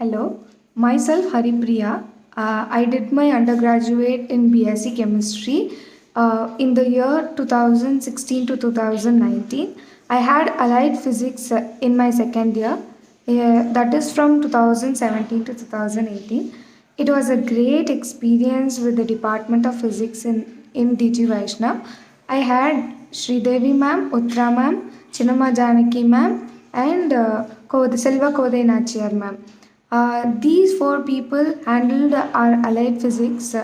Hello, myself Haripriya. I did my undergraduate in BSc Chemistry in the year 2016 to 2019. I had Allied Physics in my second year, that is from 2017 to 2018. It was a great experience with the Department of Physics in DG Vaishnav. I had Sridevi ma'am, Uttara ma'am, Chinnamma Janaki ma'am, and Selva Kodai Nachiyar ma'am. These four people handled our allied physics,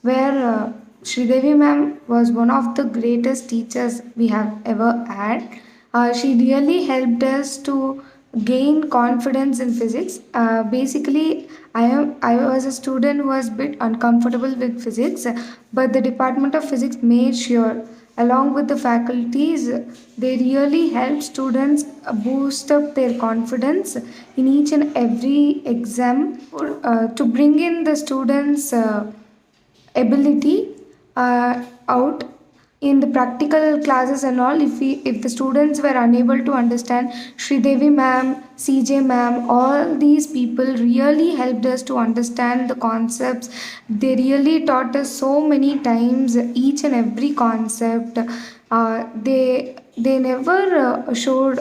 where Sridevi ma'am was one of the greatest teachers we have ever had. She really helped us to gain confidence in physics. Basically, I was a student who was a bit uncomfortable with physics, but the Department of Physics made sure, along with the faculties, they really help students boost up their confidence in each and every exam to bring in the students' ability out in the practical classes and all. If the students were unable to understand, Sridevi ma'am, CJ ma'am, all these people really helped us to understand the concepts. They really taught us so many times each and every concept. They never showed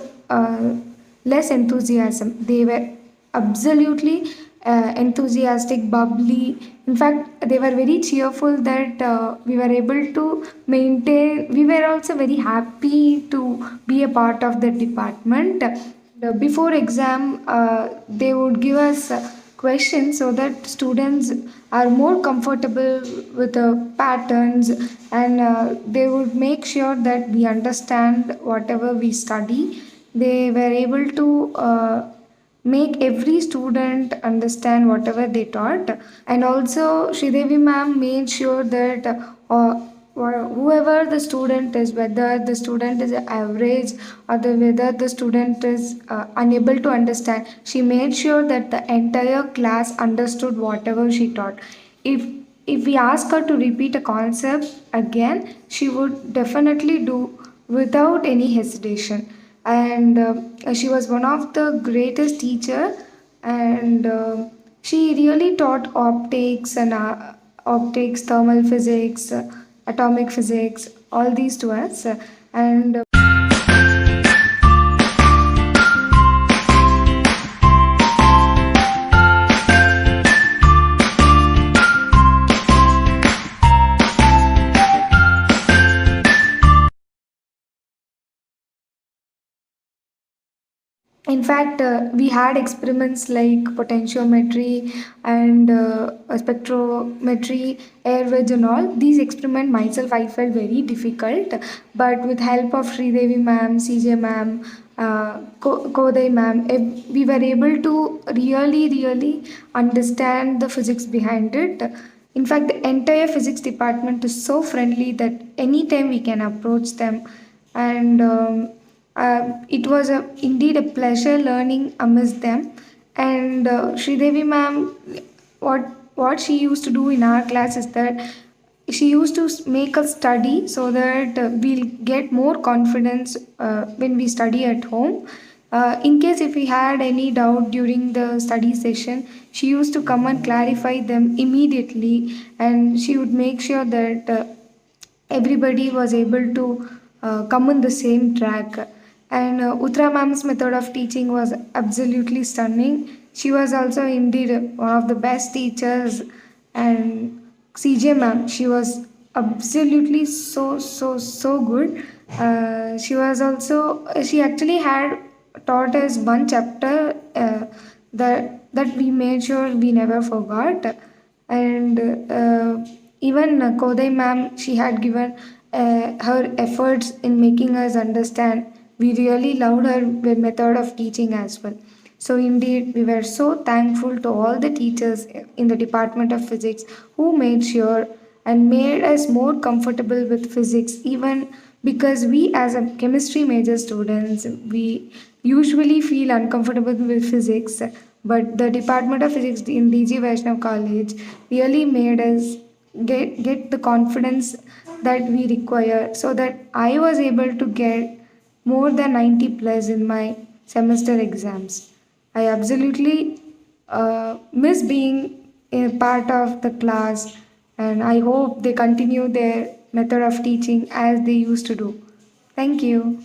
less enthusiasm. They were absolutely enthusiastic, bubbly. In fact, they were very cheerful that we were able to maintain. We were also very happy to be a part of the department. Before exam, they would give us questions so that students are more comfortable with the patterns, and they would make sure that we understand whatever we study. They were able to make every student understand whatever they taught. And also Sridevi ma'am made sure that whoever the student is, whether the student is average or whether the student is unable to understand, she made sure that the entire class understood whatever she taught. If we ask her to repeat a concept again, she would definitely do without any hesitation. And she was one of the greatest teacher. And she really taught optics and optics, thermal physics, atomic physics, all these to us. And in fact, we had experiments like potentiometry and spectrometry, air wedge, and all. These experiments myself I felt very difficult, but with help of Sridevi ma'am, CJ ma'am, Kodai ma'am, we were able to really understand the physics behind it. In fact, the entire physics department is so friendly that anytime we can approach them. And it was indeed a pleasure learning amidst them. And Sridevi ma'am, what she used to do in our class is that she used to make us study so that we'll get more confidence when we study at home. In case if we had any doubt during the study session, she used to come and clarify them immediately, and she would make sure that everybody was able to come on the same track. And Uttara ma'am's method of teaching was absolutely stunning. She was also indeed one of the best teachers. And CJ ma'am, she was absolutely so good. She actually had taught us one chapter that we made sure we never forgot. And even Kodai ma'am, she had given her efforts in making us understand. We really loved her method of teaching as well. So, indeed, we were so thankful to all the teachers in the Department of Physics who made sure and made us more comfortable with physics, even because we, as a chemistry major students, we usually feel uncomfortable with physics. But the Department of Physics in DG Vaishnav College really made us get the confidence that we require, so that I was able to get more than 90 plus in my semester exams. I absolutely miss being a part of the class, and I hope they continue their method of teaching as they used to do. Thank you.